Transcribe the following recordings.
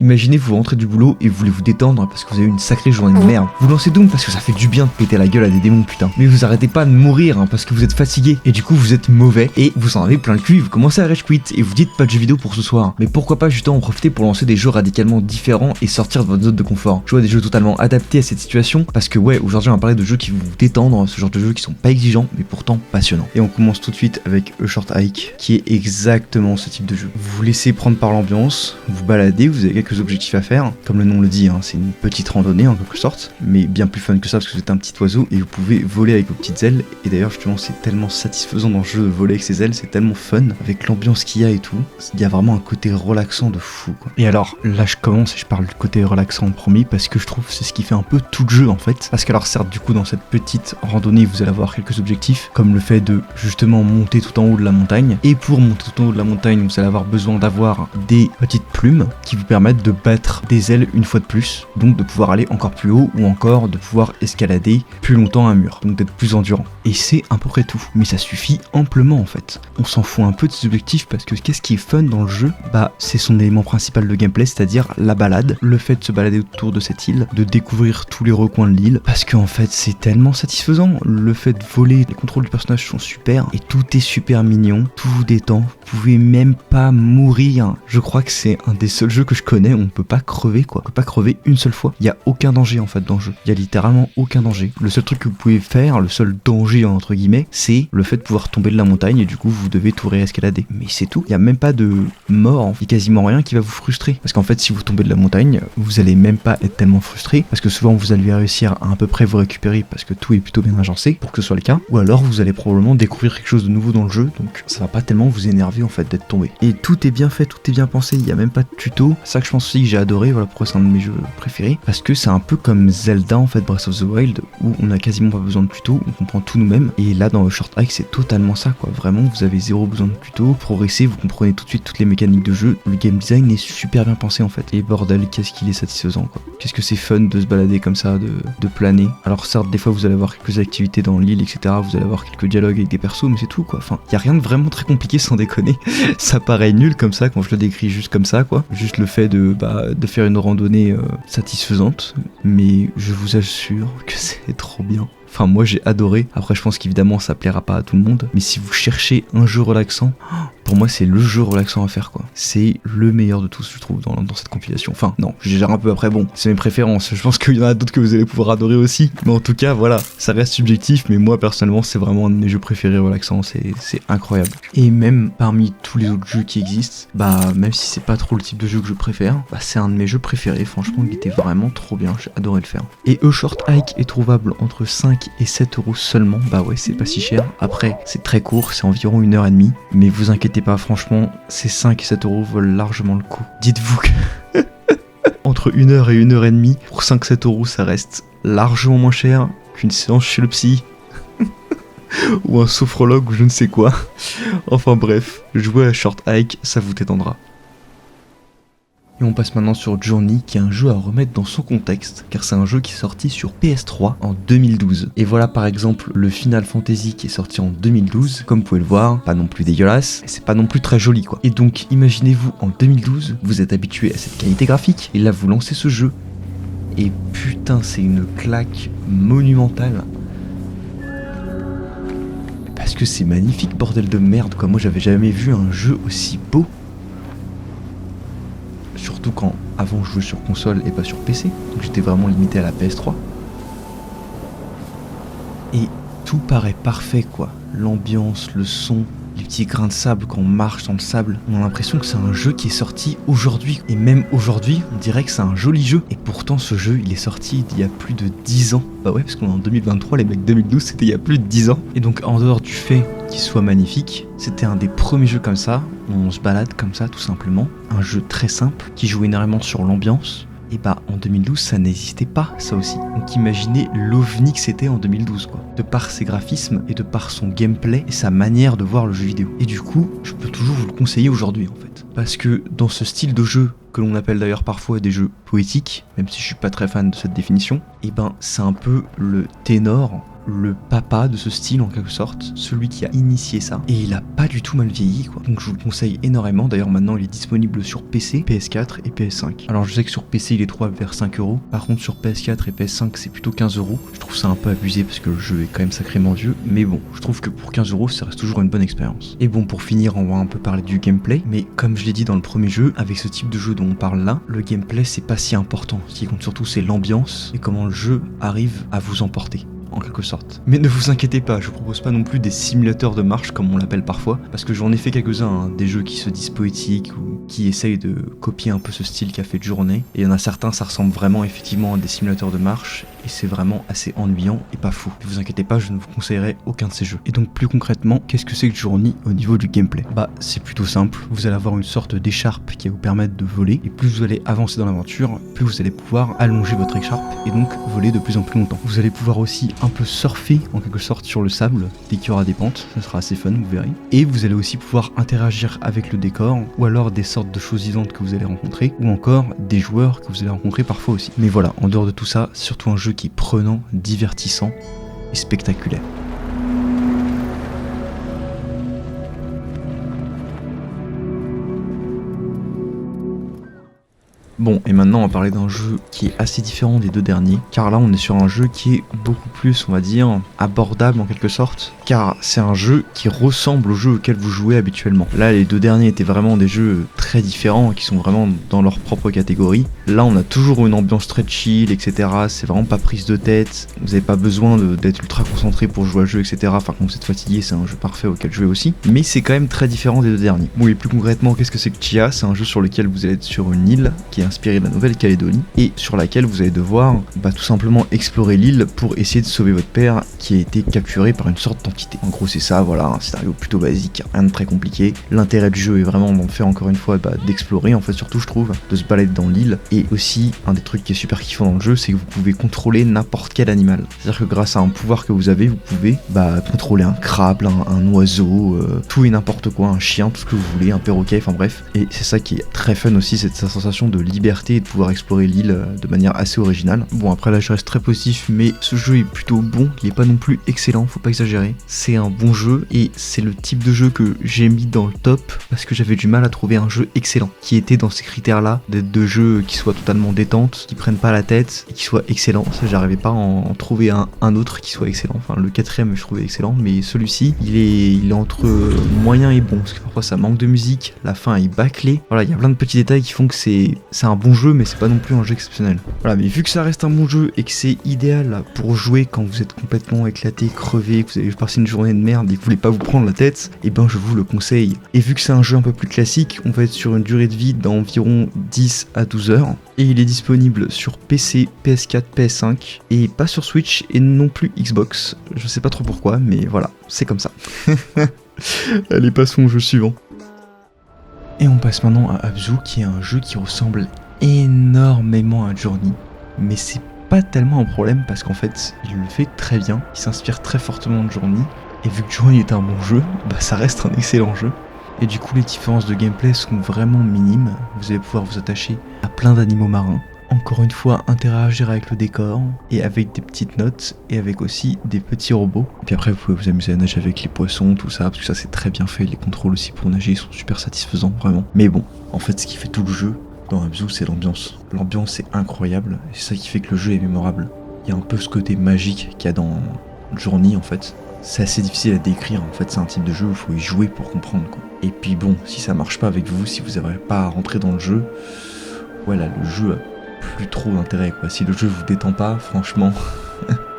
Imaginez vous rentrez du boulot et vous voulez vous détendre parce que vous avez eu une sacrée journée de merde. Vous lancez Doom parce que ça fait du bien de péter la gueule à des démons putain. Mais vous arrêtez pas de mourir parce que vous êtes fatigué et du coup vous êtes mauvais et vous en avez plein le cul et vous commencez à rage quit et vous dites pas de jeux vidéo pour ce soir. Mais pourquoi pas justement en profiter pour lancer des jeux radicalement différents et sortir de votre zone de confort. Jouer à des jeux totalement adaptés à cette situation parce que ouais, aujourd'hui on va parler de jeux qui vont vous détendre, ce genre de jeux qui sont pas exigeants mais pourtant passionnants. Et on commence tout de suite avec A Short Hike qui est exactement ce type de jeu. Vous vous laissez prendre par l'ambiance, vous baladez, vous avez quelques objectifs à faire, comme le nom le dit, c'est une petite randonnée en quelque sorte, mais bien plus fun que ça parce que vous êtes un petit oiseau et vous pouvez voler avec vos petites ailes. Et d'ailleurs justement c'est tellement satisfaisant dans le jeu de voler avec ses ailes, c'est tellement fun avec l'ambiance qu'il y a et tout. Il y a vraiment un côté relaxant de fou quoi. Et alors là je commence et je parle du côté relaxant en premier parce que je trouve que c'est ce qui fait un peu tout le jeu en fait. Parce que alors certes du coup dans cette petite randonnée vous allez avoir quelques objectifs comme le fait de justement monter tout en haut de la montagne, et pour monter tout en haut de la montagne vous allez avoir besoin d'avoir des petites plumes qui vous permettent de battre des ailes une fois de plus, donc de pouvoir aller encore plus haut ou encore de pouvoir escalader plus longtemps un mur, donc d'être plus endurant. Et c'est à peu près tout, mais ça suffit amplement en fait. On s'en fout un peu de ces objectifs parce que qu'est-ce qui est fun dans le jeu, bah c'est son élément principal de gameplay, c'est-à-dire la balade, le fait de se balader autour de cette île, de découvrir tous les recoins de l'île, parce qu'en fait c'est tellement satisfaisant, le fait de voler, les contrôles du personnage sont super et tout est super mignon, tout vous détend, vous pouvez même pas mourir. Je crois que c'est un des seuls jeux que je connais où on peut pas crever quoi, on peut pas crever une seule fois, il y a aucun danger en fait dans le jeu, il y a littéralement aucun danger. Le seul truc que vous pouvez faire, le seul danger entre guillemets, c'est le fait de pouvoir tomber de la montagne et du coup vous devez tout réescalader, mais c'est tout, il y a même pas de mort, il y a quasiment rien qui va vous frustrer, parce qu'en fait si vous tombez de la montagne, vous allez même pas être tellement frustré, parce que souvent vous allez réussir à peu près vous récupérer parce que tout est plutôt bien agencé pour que ce soit le cas, ou alors vous allez probablement découvrir quelque chose de nouveau dans le jeu, donc ça va pas tellement vous énerver en fait d'être tombé. Et tout est bien fait, tout est bien pensé, il y a même pas de tuto, c'est ça que je pense aussi que j'ai adoré, voilà pourquoi c'est un de mes jeux préférés, parce que c'est un peu comme Zelda en fait, Breath of the Wild, où on a quasiment pas besoin de tuto, on comprend tout nous-mêmes, et là dans le Short Hike c'est totalement ça quoi, vraiment vous avez zéro besoin de tuto, progressez, vous comprenez tout de suite toutes les mécaniques de jeu, le game design est super bien pensé en fait, et bordel qu'est-ce qu'il est satisfaisant quoi, qu'est-ce que c'est fun de se balader comme ça, de planer. Alors certes des fois vous allez avoir quelques activités dans l'île etc, vous allez avoir quelques dialogues avec des persos mais c'est tout quoi, enfin y a rien de vraiment très compliqué sans déconner, ça paraît nul comme ça quand je le décris juste comme ça quoi, juste le fait de faire une randonnée satisfaisante, mais je vous assure que c'est trop bien. Enfin moi j'ai adoré, après je pense qu'évidemment ça plaira pas à tout le monde, mais si vous cherchez un jeu relaxant, pour moi c'est le jeu relaxant à faire quoi. C'est le meilleur de tous je trouve dans cette compilation. Enfin non, je gère un peu après, bon, c'est mes préférences, je pense qu'il y en a d'autres que vous allez pouvoir adorer aussi, mais en tout cas voilà, ça reste subjectif, mais moi personnellement c'est vraiment un de mes jeux préférés relaxants, c'est incroyable. Et même parmi tous les autres jeux qui existent, même si c'est pas trop le type de jeu que je préfère, c'est un de mes jeux préférés, franchement il était vraiment trop bien, j'ai adoré le faire. Et A Short Hike est trouvable entre 5 et 7 € seulement, bah ouais c'est pas si cher, après c'est très court, c'est environ 1h30, mais vous inquiétez pas, franchement ces 5 et 7 € valent largement le coup. Dites-vous que entre 1h et 1h30, pour 5-7 € ça reste largement moins cher qu'une séance chez le psy ou un sophrologue ou je ne sais quoi. Enfin bref, jouez à Short Hike, ça vous détendra. Et on passe maintenant sur Journey, qui est un jeu à remettre dans son contexte, car c'est un jeu qui est sorti sur PS3 en 2012. Et voilà par exemple le Final Fantasy qui est sorti en 2012, comme vous pouvez le voir, pas non plus dégueulasse, et c'est pas non plus très joli quoi. Et donc imaginez-vous en 2012, vous êtes habitué à cette qualité graphique, et là vous lancez ce jeu, et putain c'est une claque monumentale. Parce que c'est magnifique bordel de merde quoi, moi j'avais jamais vu un jeu aussi beau. Surtout quand avant je jouais sur console et pas sur PC, donc j'étais vraiment limité à la PS3. Et tout paraît parfait quoi, l'ambiance, le son, les petits grains de sable quand on marche dans le sable, on a l'impression que c'est un jeu qui est sorti aujourd'hui. Et même aujourd'hui, on dirait que c'est un joli jeu. Et pourtant ce jeu il est sorti il y a plus de 10 ans. Bah ouais parce qu'on est en 2023, les mecs 2012 c'était il y a plus de 10 ans. Et donc en dehors du fait qu'il soit magnifique, c'était un des premiers jeux comme ça, où on se balade comme ça tout simplement. Un jeu très simple, qui joue énormément sur l'ambiance. Et en 2012 ça n'existait pas ça aussi. Donc imaginez l'ovni que c'était en 2012 quoi. De par ses graphismes et de par son gameplay et sa manière de voir le jeu vidéo. Et du coup je peux toujours vous le conseiller aujourd'hui en fait. Parce que dans ce style de jeu, que l'on appelle d'ailleurs parfois des jeux poétiques, même si je suis pas très fan de cette définition, c'est un peu le ténor, le papa de ce style en quelque sorte, celui qui a initié ça, et il a pas du tout mal vieilli quoi. Donc je vous le conseille énormément, d'ailleurs maintenant il est disponible sur PC, PS4 et PS5. Alors je sais que sur PC il est trouvable vers 5€, par contre sur PS4 et PS5 c'est plutôt 15€. Je trouve ça un peu abusé parce que le jeu est quand même sacrément vieux, mais bon, je trouve que pour 15€ ça reste toujours une bonne expérience. Et bon, pour finir, on va un peu parler du gameplay, mais comme je l'ai dit dans le premier jeu, avec ce type de jeu dont on parle là, le gameplay c'est pas si important. Ce qui compte surtout c'est l'ambiance et comment le jeu arrive à vous emporter, en quelque sorte. Mais ne vous inquiétez pas, je vous propose pas non plus des simulateurs de marche comme on l'appelle parfois, parce que j'en ai fait quelques-uns, hein, des jeux qui se disent poétiques ou qui essayent de copier un peu ce style qu'a fait Journey, et il y en a certains, ça ressemble vraiment effectivement à des simulateurs de marche, et c'est vraiment assez ennuyant et pas fou. Ne vous inquiétez pas, je ne vous conseillerais aucun de ces jeux. Et donc plus concrètement, qu'est-ce que c'est que Journey au niveau du gameplay? Bah c'est plutôt simple, vous allez avoir une sorte d'écharpe qui va vous permettre de voler, et plus vous allez avancer dans l'aventure, plus vous allez pouvoir allonger votre écharpe, et donc voler de plus en plus longtemps. Vous allez pouvoir aussi un peu surfer en quelque sorte sur le sable dès qu'il y aura des pentes, ça sera assez fun, vous verrez. Et vous allez aussi pouvoir interagir avec le décor, ou alors des sortes de choses vivantes que vous allez rencontrer, ou encore des joueurs que vous allez rencontrer parfois aussi. Mais voilà, en dehors de tout ça, c'est surtout un jeu qui est prenant, divertissant et spectaculaire. Bon, et maintenant on va parler d'un jeu qui est assez différent des deux derniers, car là on est sur un jeu qui est beaucoup plus, on va dire, abordable en quelque sorte, car c'est un jeu qui ressemble au jeu auquel vous jouez habituellement. Là les deux derniers étaient vraiment des jeux très différents, qui sont vraiment dans leur propre catégorie. Là on a toujours une ambiance très chill, etc. C'est vraiment pas prise de tête, vous n'avez pas besoin d'être ultra concentré pour jouer à jeu, etc. Enfin quand vous êtes fatigué, c'est un jeu parfait auquel jouer aussi, mais c'est quand même très différent des deux derniers. Bon, et plus concrètement, qu'est-ce que c'est que Tchia? C'est un jeu sur lequel vous allez être sur une île qui est inspiré de la Nouvelle-Calédonie et sur laquelle vous allez devoir tout simplement explorer l'île pour essayer de sauver votre père qui a été capturé par une sorte d'entité. En gros c'est ça, voilà, un scénario plutôt basique, rien de très compliqué. L'intérêt du jeu est vraiment d'en faire encore une fois d'explorer en fait, surtout je trouve, de se balader dans l'île, et aussi un des trucs qui est super kiffant dans le jeu, c'est que vous pouvez contrôler n'importe quel animal. C'est-à-dire que grâce à un pouvoir que vous avez, vous pouvez contrôler un crabe, un oiseau, tout et n'importe quoi, un chien, tout ce que vous voulez, un perroquet, enfin bref. Et c'est ça qui est très fun aussi, c'est cette sensation de liberté et de pouvoir explorer l'île de manière assez originale. Bon, après là je reste très positif, mais ce jeu est plutôt bon, il est pas non plus excellent, faut pas exagérer. C'est un bon jeu et c'est le type de jeu que j'ai mis dans le top parce que j'avais du mal à trouver un jeu excellent qui était dans ces critères là, d'être de jeux qui soient totalement détente, qui prennent pas la tête et qui soient excellents. Ça, j'arrivais pas à en trouver un autre qui soit excellent. Enfin le quatrième je trouvais excellent, mais celui-ci il est entre moyen et bon, parce que parfois ça manque de musique, la fin est bâclée, voilà, il y a plein de petits détails qui font que c'est un bon jeu, mais c'est pas non plus un jeu exceptionnel. Voilà, mais vu que ça reste un bon jeu et que c'est idéal pour jouer quand vous êtes complètement éclaté, crevé, que vous avez passé une journée de merde et que vous voulez pas vous prendre la tête, et ben je vous le conseille. Et vu que c'est un jeu un peu plus classique, on va être sur une durée de vie d'environ 10 à 12 heures, et il est disponible sur PC, PS4, PS5, et pas sur Switch et non plus Xbox. Je sais pas trop pourquoi, mais voilà, c'est comme ça. Allez, passons au jeu suivant. Et on passe maintenant à Abzu, qui est un jeu qui ressemble énormément à Journey, mais c'est pas tellement un problème parce qu'en fait il le fait très bien, il s'inspire très fortement de Journey, et vu que Journey est un bon jeu, ça reste un excellent jeu. Et du coup les différences de gameplay sont vraiment minimes, vous allez pouvoir vous attacher à plein d'animaux marins, encore une fois interagir avec le décor, et avec des petites notes, et avec aussi des petits robots. Et puis après vous pouvez vous amuser à nager avec les poissons, tout ça, parce que ça c'est très bien fait, les contrôles aussi pour nager sont super satisfaisants, vraiment. Mais bon, en fait ce qui fait tout le jeu dans Abzu, c'est l'ambiance. L'ambiance est incroyable, et c'est ça qui fait que le jeu est mémorable. Il y a un peu ce côté magique qu'il y a dans Journey en fait. C'est assez difficile à décrire, en fait c'est un type de jeu où il faut y jouer pour comprendre quoi. Et puis bon, si ça marche pas avec vous, si vous n'arrivez pas à rentrer dans le jeu, voilà, le jeu a plus trop d'intérêt quoi. Si le jeu vous détend pas, franchement,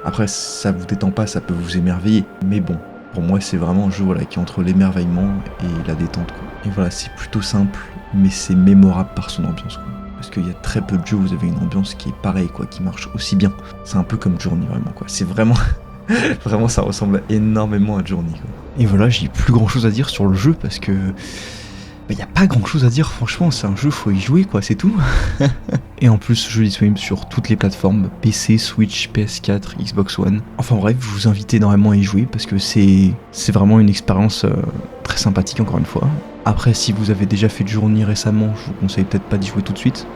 après ça vous détend pas, ça peut vous émerveiller. Mais bon, pour moi c'est vraiment un jeu qui est entre l'émerveillement et la détente quoi. Et voilà, c'est plutôt simple, mais c'est mémorable par son ambiance quoi. Parce qu'il y a très peu de jeux où vous avez une ambiance qui est pareille quoi, qui marche aussi bien. C'est un peu comme Journey vraiment quoi, c'est vraiment... Vraiment ça ressemble énormément à Journey quoi. Et voilà, j'ai plus grand chose à dire sur le jeu parce que y a pas grand chose à dire, franchement c'est un jeu, faut y jouer quoi, c'est tout. Et en plus ce jeu est disponible sur toutes les plateformes, PC, Switch, PS4, Xbox One. Enfin bref, je vous invite énormément à y jouer parce que c'est vraiment une expérience très sympathique encore une fois. Après, si vous avez déjà fait du Journey récemment, je vous conseille peut-être pas d'y jouer tout de suite,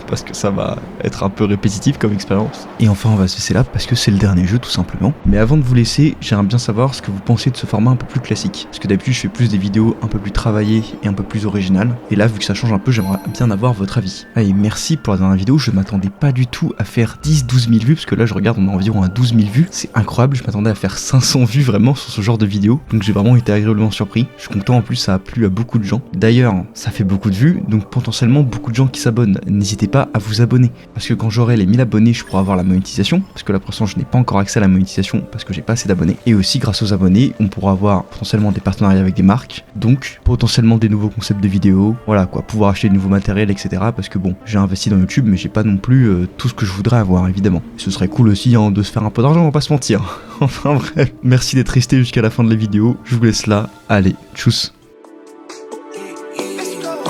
parce que ça va être un peu répétitif comme expérience. Et enfin, on va se laisser là parce que c'est le dernier jeu tout simplement. Mais avant de vous laisser, j'aimerais bien savoir ce que vous pensez de ce format un peu plus classique. Parce que d'habitude, je fais plus des vidéos un peu plus travaillées et un peu plus originales. Et là, vu que ça change un peu, j'aimerais bien avoir votre avis. Allez, merci pour la dernière vidéo. Je m'attendais pas du tout à faire 10-12 000 vues, parce que là, je regarde, on est environ à 12 000 vues. C'est incroyable, je m'attendais à faire 500 vues vraiment sur ce genre de vidéo. Donc j'ai vraiment été agréablement surpris. Je suis content, en plus, ça a plu à beaucoup de gens. D'ailleurs, ça fait beaucoup de vues, donc potentiellement beaucoup de gens qui s'abonnent. N'hésitez pas à vous abonner, parce que quand j'aurai les 1000 abonnés, je pourrai avoir la monétisation, parce que là pour l'instant je n'ai pas encore accès à la monétisation, parce que j'ai pas assez d'abonnés. Et aussi grâce aux abonnés, on pourra avoir potentiellement des partenariats avec des marques, donc potentiellement des nouveaux concepts de vidéos, voilà quoi, pouvoir acheter de nouveaux matériels, etc. Parce que bon, j'ai investi dans YouTube, mais j'ai pas non plus tout ce que je voudrais avoir, évidemment. Et ce serait cool aussi de se faire un peu d'argent, on va pas se mentir. Enfin bref, merci d'être resté jusqu'à la fin de la vidéo, je vous laisse là, allez, tchuss.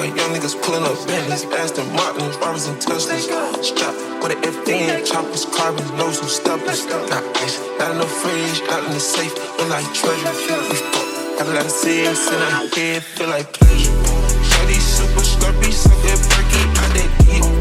Young niggas pulling up Bentleys, Aston Martins, Robbers and Teslas. Strapped with an FN, choppers, carbons, no some steppers. Not ice, not in the fridge, not in the safe, look like treasure. We fuck, have a lot of sense in our head, feel like pleasure. Shorty super slurpy, suck that perky, out that deep.